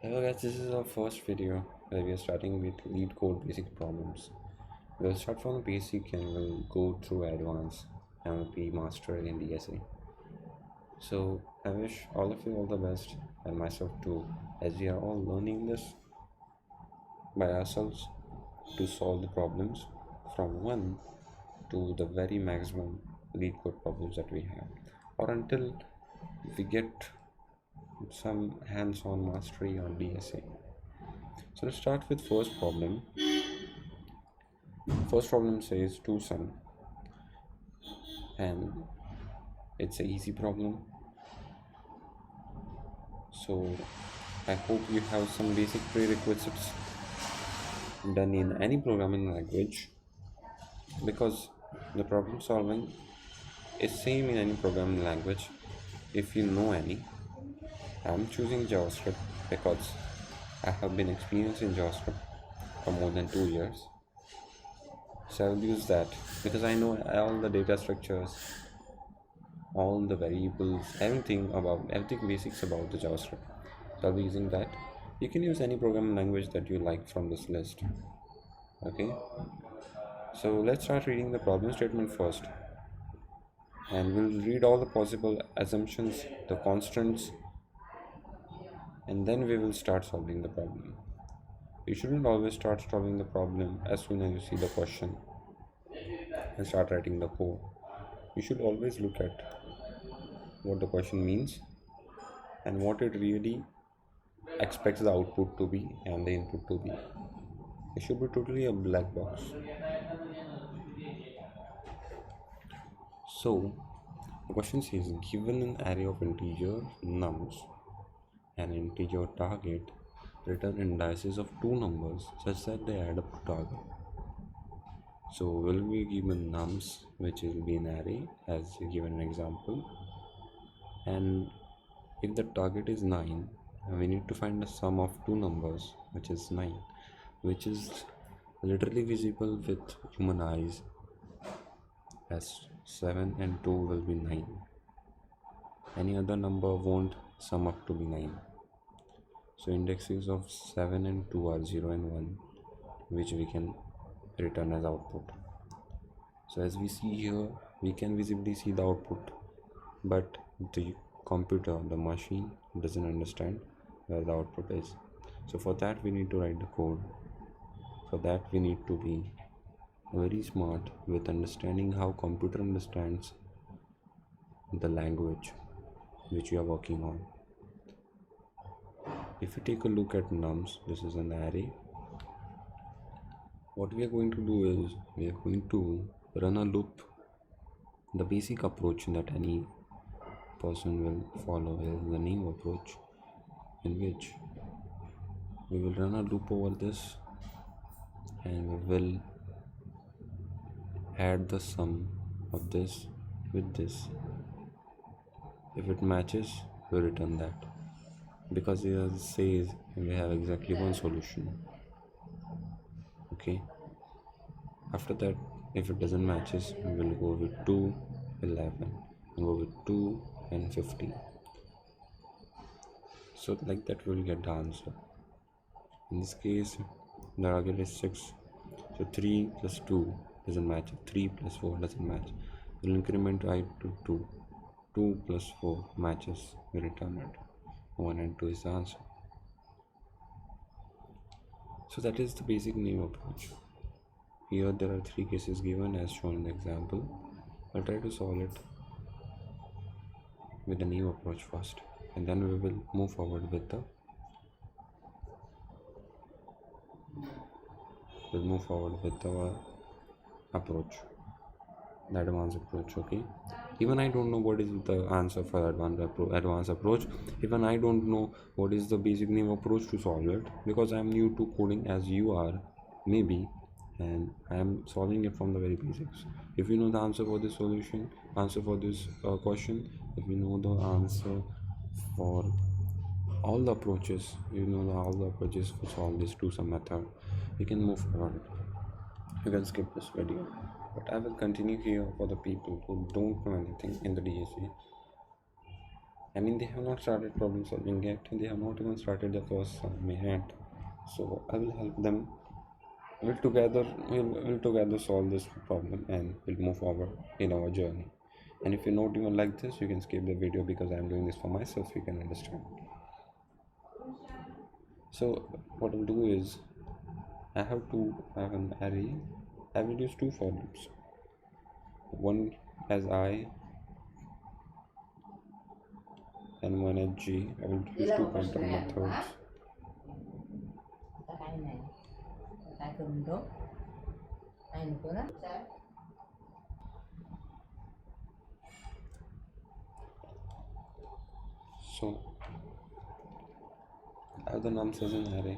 Hello guys, this is our first video where we are starting with LeetCode basic problems. We'll start from the basic and we'll go through advanced and we'll be master in DSA. So I wish all of you all the best and myself too, as we are all learning this by ourselves to solve the problems from 1 to the very maximum LeetCode problems that we have, or until we get some hands-on mastery on DSA. So let's start with first problem. First problem says two sun, and it's an easy problem. So I hope you have some basic prerequisites done in any programming language, because the problem solving is same in any programming language if you know any. I'm choosing JavaScript because I have been experienced in JavaScript for more than 2 years. So I will use that because I know all the data structures, all the variables, everything basics about the JavaScript. So I'll be using that. You can use any programming language that you like from this list. Okay, so let's start reading the problem statement first, and we'll read all the possible assumptions, the constants, and then we will start solving the problem. You shouldn't always start solving the problem as soon as you see the question and start writing the code. You should always look at what the question means and what it really expects the output to be and the input to be. It should be totally a black box. So the question says, given an array of integer nums and integer target, return indices of two numbers such that they add up to target. So will be given nums, which will be an array as given an example, and if the target is 9, we need to find the sum of two numbers, which is 9, which is literally visible with human eyes, as 7 and 2 will be 9. Any other number won't sum up to be 9. So indexes of 7 and 2 are 0 and 1, which we can return as output. So as we see here, we can visibly see the output, but the computer, the machine, doesn't understand where the output is. So for that we need to write the code. For that we need to be very smart with understanding how computer understands the language which we are working on. If we take a look at nums, this is an array. What we are going to do is we are going to run a loop. The basic approach that any person will follow is the name approach, in which we will run a loop over this and we will add the sum of this with this. If it matches, we return that, because it says we have exactly one solution. Okay, after that, if it doesn't matches, we will go with 2, 11, and go with 2 and 50. So like that we will get the answer. In this case the target is 6, so 3 plus 2 doesn't match, 3 plus 4 doesn't match. We'll increment I to 2, 2 plus 4 matches, we return it. 1 and 2 is the answer. So that is the basic name approach. Here there are 3 cases given as shown in the example. I'll try to solve it with the name approach first, and then we will move forward with the our approach, the advanced approach. Okay, even I don't know what is the answer for advanced approach. Even I don't know what is the basic name approach to solve it, because I'm new to coding as you are maybe, and I am solving it from the very basics. If you know the answer for this question, if you know the answer for all the approaches, all the approaches for solve this to some method, you can move forward. You can skip this video, but I will continue here for the people who don't know anything in the DSA. I mean, they have not started problem solving yet. They have not even started the first sum yet. So I will help them. We'll together solve this problem and we'll move forward in our journey. And if you're not even like this, you can skip the video because I'm doing this for myself. You can understand. So what I'll do is I have to have an array. I will use two for loops. One as I and one as G. I will use two pointer methods. So I have the nums as an array.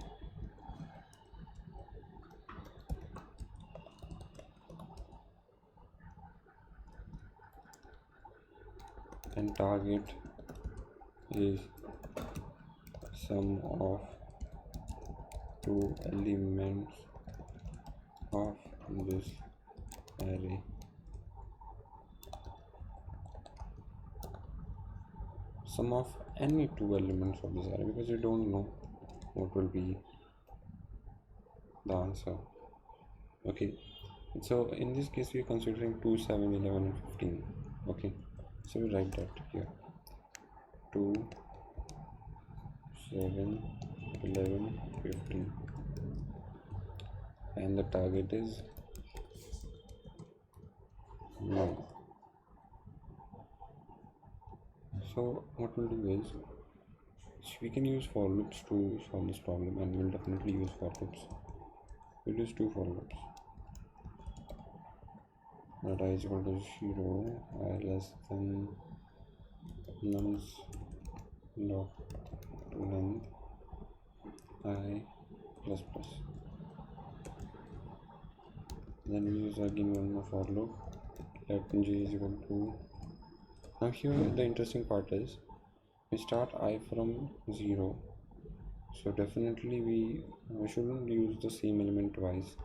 And target is sum of two elements of this array. Sum of any two elements of this array, because you don't know what will be the answer. Okay, so in this case we are considering 2, 7, 11 and 15. Okay, so we write that here. 2, 7, 11, 15, and the target is no. So what we'll do is we can use for loops to solve this problem, and we'll definitely use for loops. We'll use two for loops. That I is equal to 0, I less than nums log length I plus plus. Then we use again one more for loop. Let J is equal to. Now here the interesting part is we start I from 0, so definitely we shouldn't use the same element twice.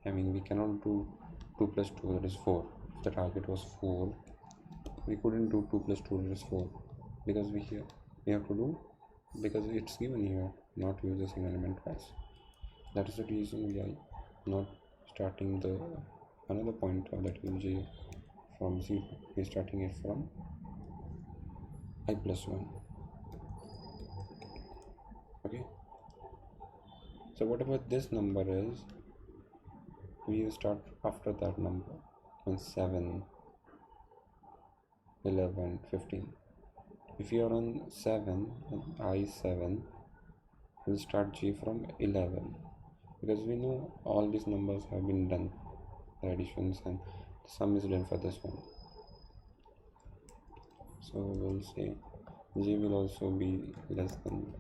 I mean, we cannot do 2 plus 2, that is 4. If the target was 4, we couldn't do 2 plus 2, that is 4, because we have to do, because it's given here, not use the same element twice. That is the reason we are not starting the another pointer, that is J, from 0. We're starting it from I plus 1. Okay, so whatever this number is, we will start after that number on 7, 11, 15. If you are on 7 and I7, we'll start G from 11, because we know all these numbers have been done, the additions, and the sum is done for this one. So we'll say G will also be less than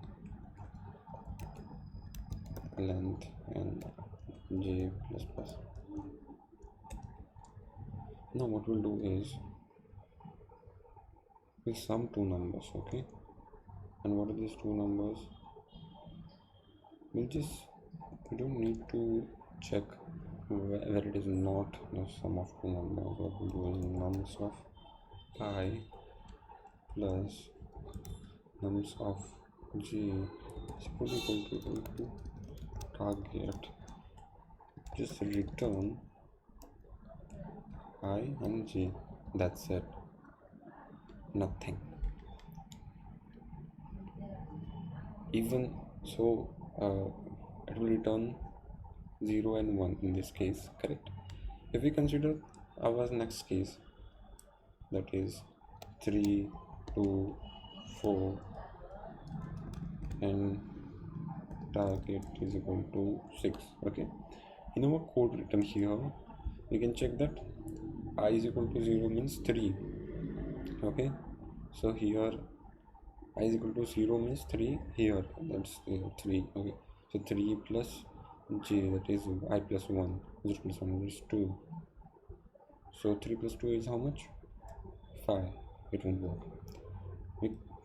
length and J plus plus. Now what we'll do is we'll sum two numbers, okay? And what are these two numbers? We don't need to check where it is not the sum of two numbers. What we'll do is nums of I plus nums of J is equal to target. Just return I and J. That's it. Nothing. Even so, it will return 0 and 1 in this case, correct? If we consider our next case, that is 3, 2, 4, and target is equal to 6. Okay, in our code written here, we can check that I is equal to 0 means 3. Okay, so here I is equal to 0 means 3, here that's 3. Okay, so 3 plus J, that is I plus 1, 0 plus 1 is 2. So 3 plus 2 is how much? 5. It won't work.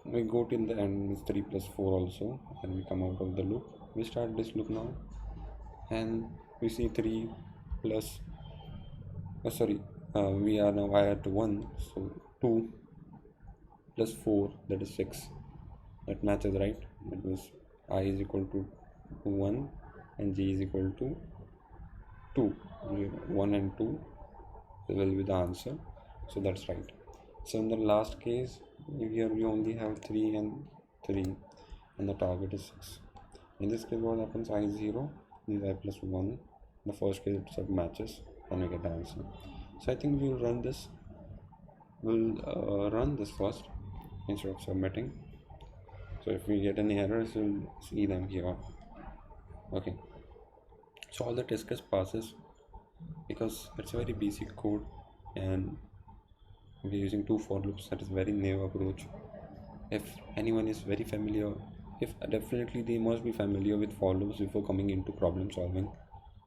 We go till the end, is 3 plus 4 also, and we come out of the loop. We start this loop now, and we see 3 plus we are now I at 1, so 2 plus 4, that is 6. That matches, right? That means I is equal to 1 and J is equal to 2. 1 and 2 will be the answer, so that's right. So in the last case, here we only have 3 and 3 and the target is 6. In this case, what happens? I is 0, this is I plus 1. The first case it sub matches and we get the answer. So I think we'll run this. We'll run this first instead of submitting. So if we get any errors, we'll see them here. Okay. So all the test case passes because it's a very basic code and we're using 2 for loops. That is very new approach. If anyone is very familiar, if definitely they must be familiar with for loops before coming into problem solving.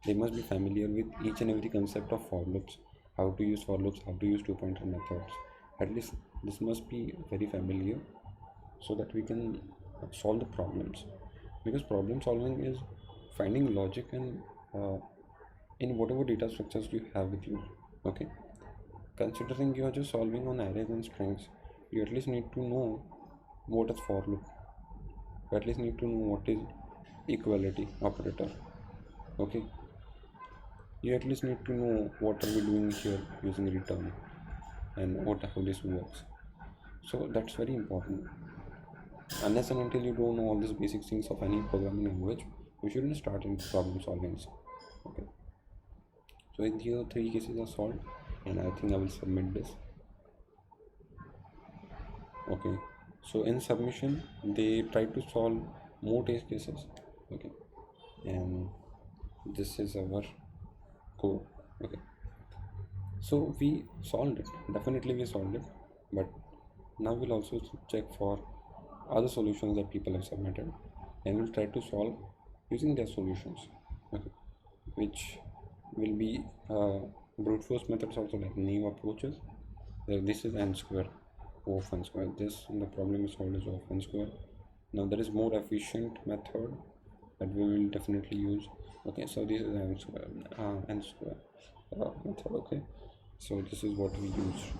They must be familiar with each and every concept of for loops, how to use for loops, how to use two-pointer methods. At least this must be very familiar so that we can solve the problems, because problem solving is finding logic and in whatever data structures you have with you. Okay, considering you are just solving on arrays and strings, you at least need to know what is for loop. You at least need to know what is equality operator. Okay, you at least need to know what are we doing here using return and how this works. So that's very important. Unless and until you don't know all these basic things of any programming language, you shouldn't start into problem solving. Okay, so in here 3 cases are solved and I think I will submit this. Okay, so in submission they try to solve more test cases. Okay, and this is our code. Okay, so we solved it, definitely we solved it, but now we'll also check for other solutions that people have submitted and we'll try to solve using their solutions. Okay, which will be brute force methods, also like new approaches. This is n square, O of n square. This the problem is solved as O of n square. Now there is more efficient method that we will definitely use. Okay, so this is n square method. Okay, so this is what we use,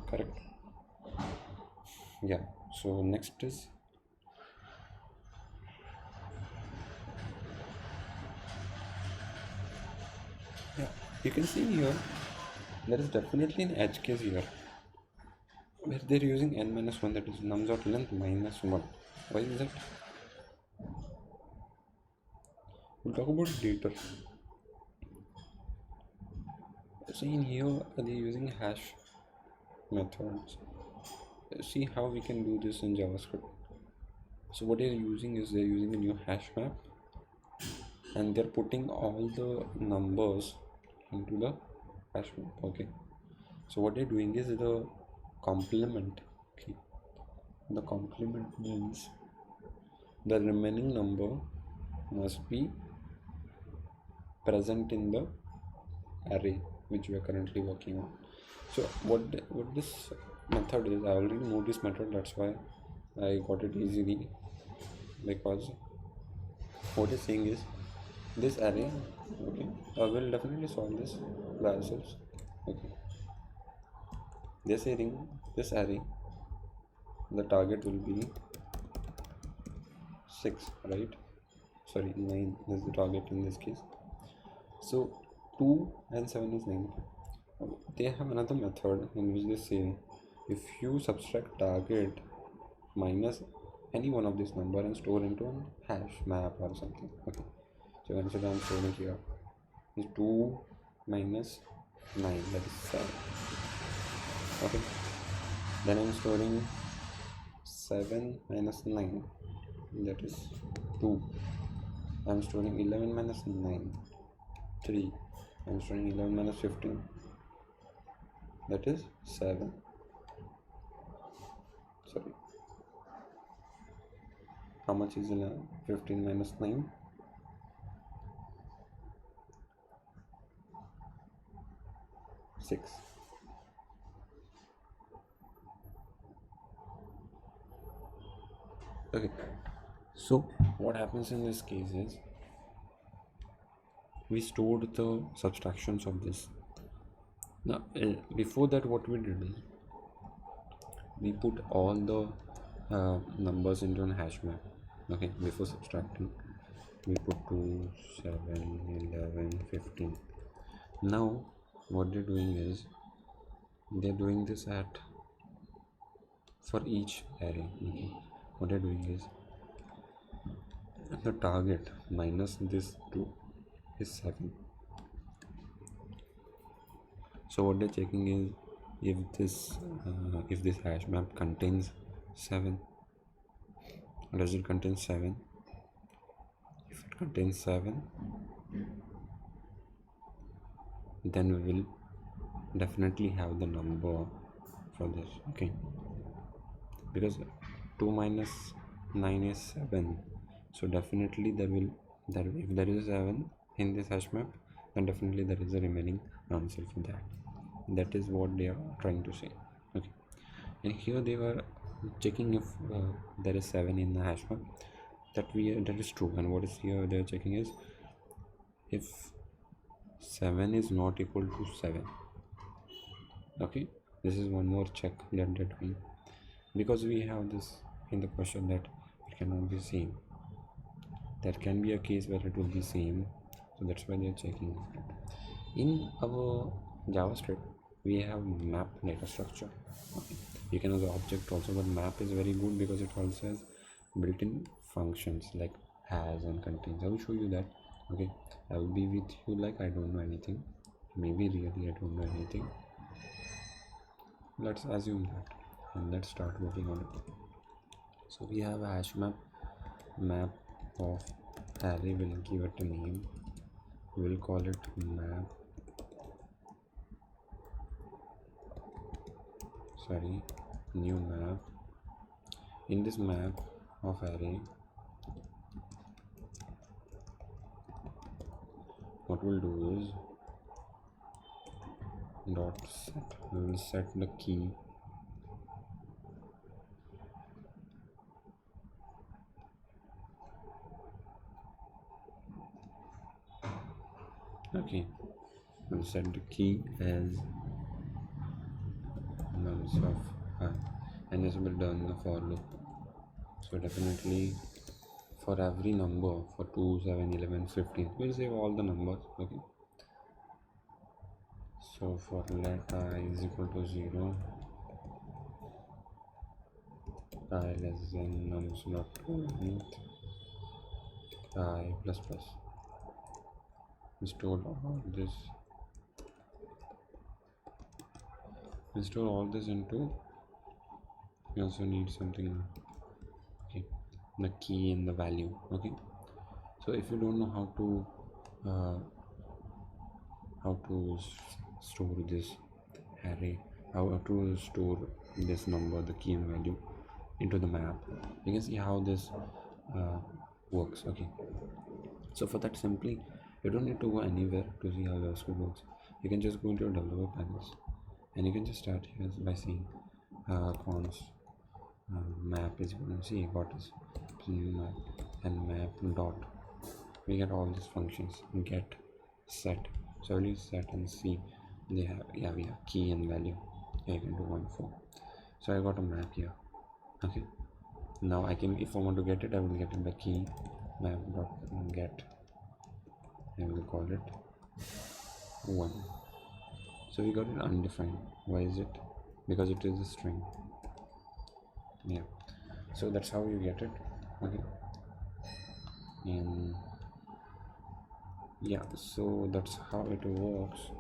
correct? Yeah, so next is you can see here there is definitely an edge case here where they're using n minus 1, that is nums of length minus 1. Why is that? We'll talk about it later. See in here they're using hash methods. See how we can do this in JavaScript. So what they're using is they're using a new hash map and they're putting all the numbers into the hash map. Okay, so what they're doing is the complement. Okay, the complement means the remaining number must be present in the array which we are currently working on. So what this method is, I already know this method, that's why I got it easily, because what it's saying is this array. Okay, I will definitely solve this by ourselves. Okay, they're saying this array, the target will be 6, right? Sorry, 9 is the target in this case. So 2 and 7 is 9. They have another method in which they say if you subtract target minus any one of this number and store into a hash map or something. Okay, so instead I'm storing here is 2 minus 9, that is 7. Okay, then I'm storing 7 minus 9, that is 2. I'm storing 11 minus 9, 3. I'm storing 11 minus 15, that is 7. Sorry, how much is 11? 15 minus 9, 6. Okay, so what happens in this case is we stored the subtractions of this. Now before that what we did is we put all the numbers into an hash map. Okay, before subtracting we put 2, 7, 11, 15. Now what they're doing is they're doing this at for each array. Okay, what they're doing is the target minus this 2 is 7. So what they're checking is if this hash map contains 7. Does it contain 7? If it contains 7, then we will definitely have the number for this. Okay, because 2 minus 9 is 7, so definitely if there is a 7 in this hash map, then definitely there is a remaining answer for that. That is what they are trying to say. Okay, and here they were checking if there is 7 in the hash map. That is true. And what is here they are checking is if 7 is not equal to 7. Okay, this is one more check that they're doing, because we have this in the question that it cannot be same. There can be a case where it will be same, so that's why they're checking it. In our JavaScript we have map data structure. Okay, you can use object also, but map is very good because it also has built-in functions like has and contains. I will show you that. Okay, I will be with you like I don't know anything. Maybe really I don't know anything. Let's assume that, and let's start working on it. So we have a hash map of array. We'll give it a name. We'll call it new map. In this map of array, what we'll do is dot set. We will set the key okay. We'll set the key as nums of and this will done the for loop. So definitely for every number, for 2, 7, 11, 15, we'll save all the numbers. Okay, so for let I is equal to 0, I less than nums dot length I plus plus. We store all this into, we also need something. Okay, the key and the value. Okay, so if you don't know how to store this array, how to store this number, the key and value into the map, you can see how this works. Okay, so for that, simply you don't need to go anywhere to see how JavaScript works. You can just go into your developer panels, and you can just start here by saying const map is equal to, see what is map, and map dot, we get all these functions, get, set. So I will use set and see they have, we have key and value. I can do 1 4. So I got a map here. Okay, now I can, if I want to get it, I will get it by key map dot get, I will call it 1. So we got it undefined. Why is it? Because it is a string. Yeah, so that's how you get it. Okay, and yeah, so that's how it works.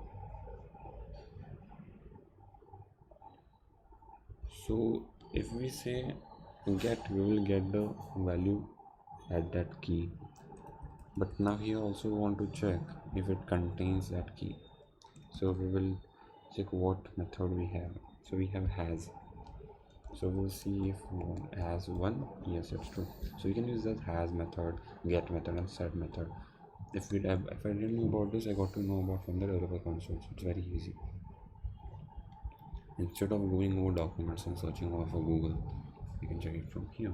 So if we say get, we will get the value at that key, but now here also we want to check if it contains that key. So we will check what method we have. So we have has, so we'll see if has 1, yes, it's true. So you can use that has method, get method, and set method. If I didn't know about this, I got to know about from the developer console. So it's very easy. Instead of going over documents and searching over for Google, you can check it from here.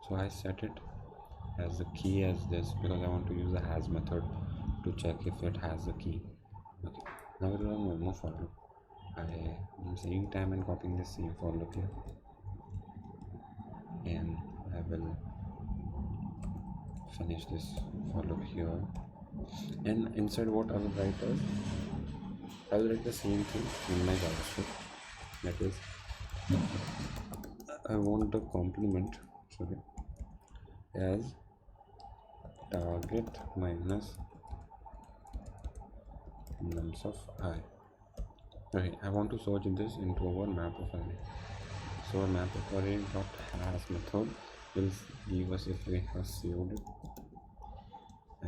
So I set it as the key as this because I want to use the has method to check if it has the key. Okay, now we'll run one more for loop. I'm saving time and copying this same for loop here, and I will finish this for loop here. And inside what I will write is, I will write the same thing in my JavaScript. That is, I want the complement, sorry, as target minus nums of I. Okay, I want to search this into our map of array. So our map of array dot has method will give us if we have saved it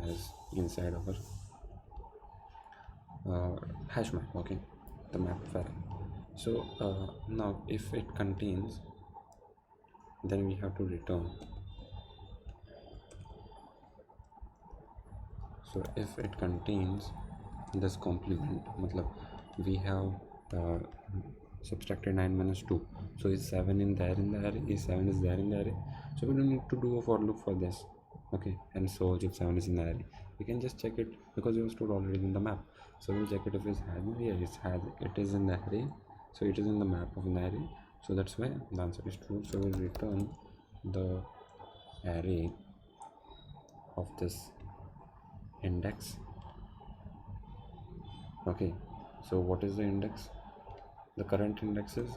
as inside our hash map. Okay, the map of array. So now if it contains, then we have to return. So if it contains this complement, matlab we have subtracted 9 minus 2, so is 7 in there in the array, is 7 is there in the array, so we don't need to do a for loop for this. Okay, and so if 7 is in the array, we can just check it because it was stored already in the map. So we'll check it if it's has it is in the array, so it is in the map of an array, so that's why the answer is true. So we'll return the array of this index. Okay, so what is the index? The current index is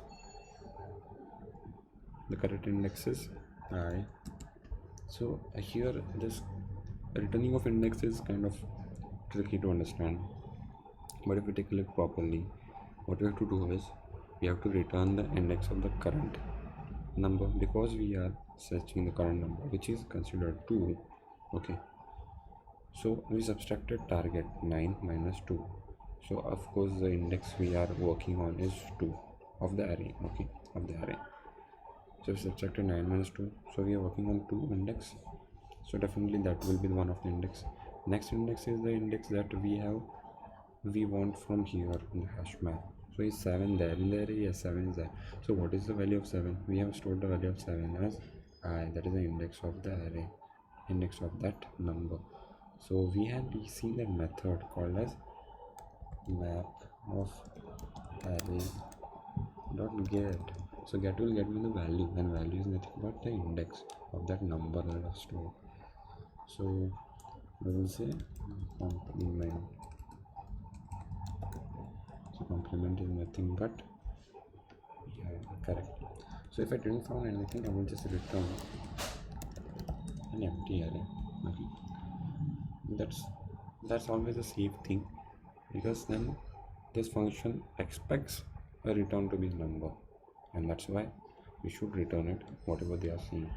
I. So here this returning of index is kind of tricky to understand, but if we take a look properly, what we have to do is we have to return the index of the current number, because we are searching the current number, which is considered 2. Okay, so we subtracted target 9 minus 2, so of course the index we are working on is 2 of the array. Okay, of the array. So we subtracted 9 minus 2, so we are working on 2 index, so definitely that will be one of the index. Next index is the index that we want from here in the hash map. So is 7 there in the array? Yes, 7 is there. So what is the value of 7? We have stored the value of 7 as I, that is the index of the array, index of that number. So we had seen that method called as map of array dot get. So get will get me the value, and value is nothing but the index of that number that I stored. So we will say complement. So complement is nothing but, yeah, correct. So if I didn't find anything, I will just return an empty array. Okay, that's always a safe thing, because then this function expects a return to be number, and that's why we should return it whatever they are saying.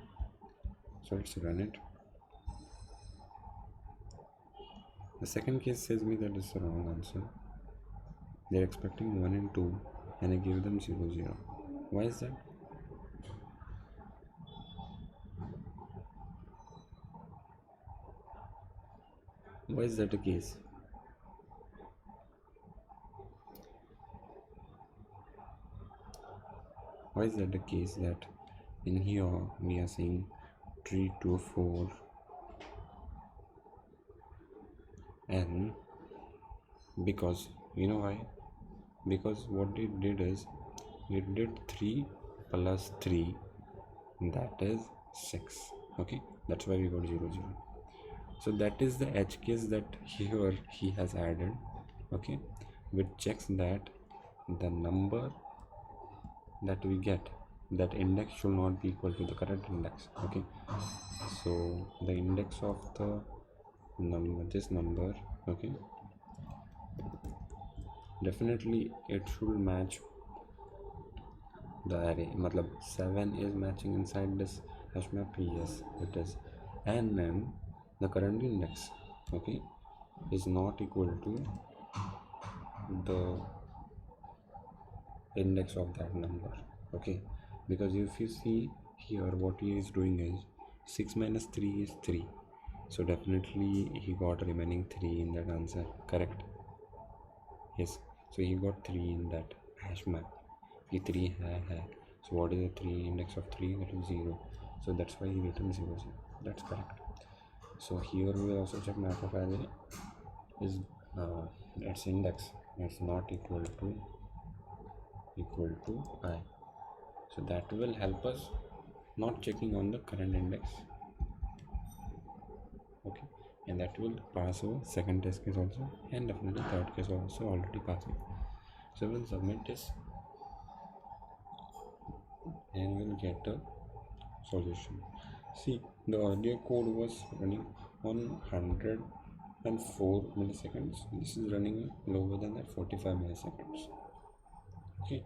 So let's run it. The second case says me that is the wrong answer. They're expecting 1 and 2, and I give them 0 0. Why is that? Why is that the case? Why is that the case that in here we are saying 3 to 4, and because you know why? Because what it did is it did 3 plus 3, that is 6. Okay, that's why we got 0 0. So that is the edge case that here he has added. Okay, which checks that the number that we get, that index should not be equal to the current index. Okay, so the index of the number, this number, okay, definitely it should match the array. Matlab 7 is matching inside this hash map. Yes, it is. And then the current index, okay, is not equal to the index of that number. Okay, because if you see here, what he is doing is 6 minus 3 is 3, so definitely he got remaining 3 in that answer. Correct? Yes, so he got 3 in that hash map. He 3 had. So what is the 3 index of 3? That is 0. So that's why he written 0 0. That's correct. So here we will also check map of array is its index is not equal to equal to I. So that will help us not checking on the current index. Okay, and that will pass our second test case also, and definitely third case also already passing. So we'll submit this and we'll get a solution. See, the earlier code was running on 104 milliseconds. This is running lower than that, 45 milliseconds. Okay,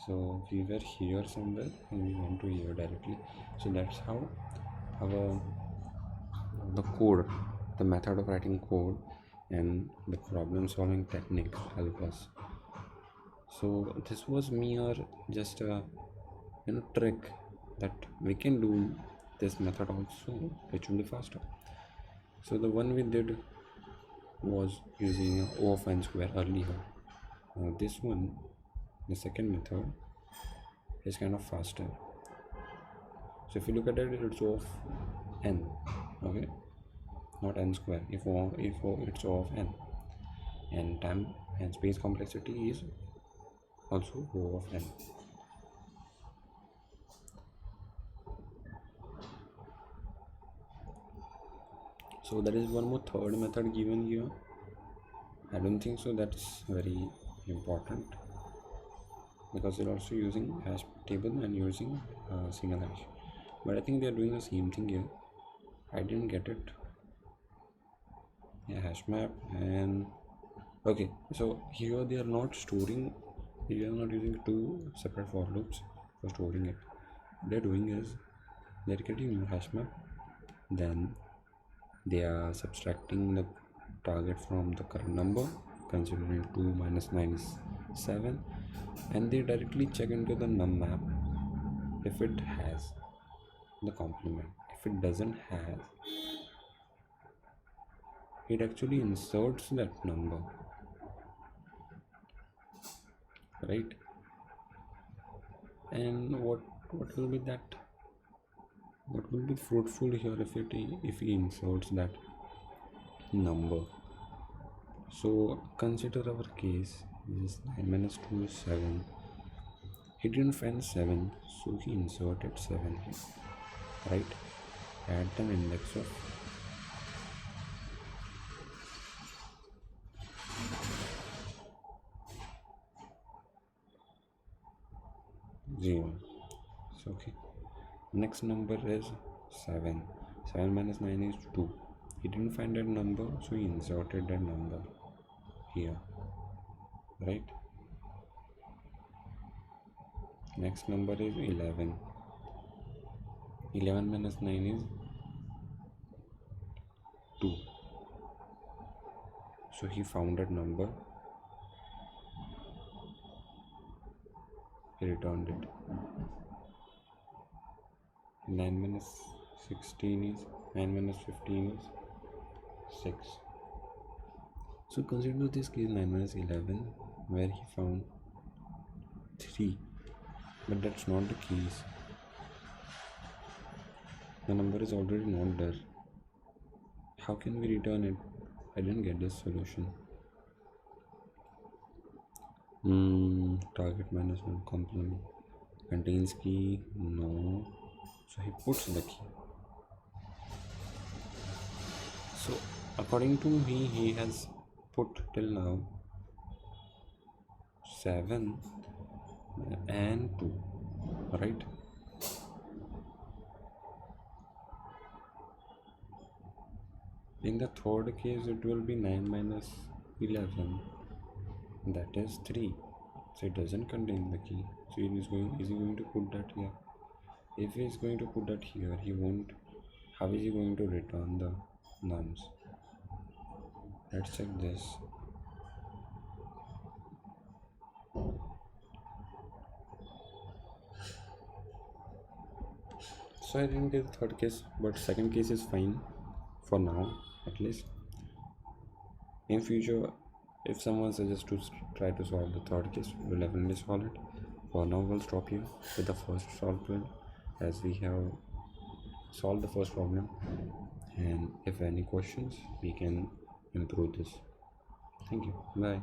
so we were here somewhere and we went to here directly. So that's how our the code, the method of writing code and the problem solving technique help us. So this was mere just a trick that we can do this method also, which will be faster. So the one we did was using O of n square earlier. Now this one, the second method, is kind of faster. So if you look at it, it's O of n, okay, not n square. If it's O of n, and time and space complexity is also O of n. So there is one more third method given here. I don't think so that's very important, because they're also using hash table and using single hash, but I think they're doing the same thing here. I didn't get it. Yeah, hash map. And okay, so here they are not storing, they are not using two separate for loops for storing it. They're doing is they're getting new hash map, then they are subtracting the target from the current number, considering 2 minus 9 is 7, and they directly check into the num map if it has the complement. If it doesn't have, it actually inserts that number, right? And what will be that, what will be fruitful here if he inserts that number? So consider our case, this is 9 minus 2 is 7. He didn't find 7, so he inserted 7 here, right, at an index of 0. So okay, next number is 7. 7 minus 9 is 2. He didn't find that number, so he inserted that number here, right? Next number is 11. 11 minus 9 is 2. So he found that number, he returned it. 9 minus 16 is 9 minus 15 is 6. So consider this case 9 minus 11, where he found 3, but that's not the case. The number is already not there. How can we return it? I didn't get this solution. Target minus 1 complement contains key, no, so he puts the key. So according to me, he has put till now 7 and 2, right? In the third case, it will be 9 minus 11, that is 3. So it doesn't contain the key. So is he going to put that here? If he is going to put that here, he won't. How is he going to return the nums? Let's check this. So I didn't get the third case, but second case is fine for now, at least. In future, if someone suggests to try to solve the third case, we'll definitely solve it. For now, we'll stop here with the first solved, as we have solved the first problem, and if any questions, we can improve this. Thank you. Bye.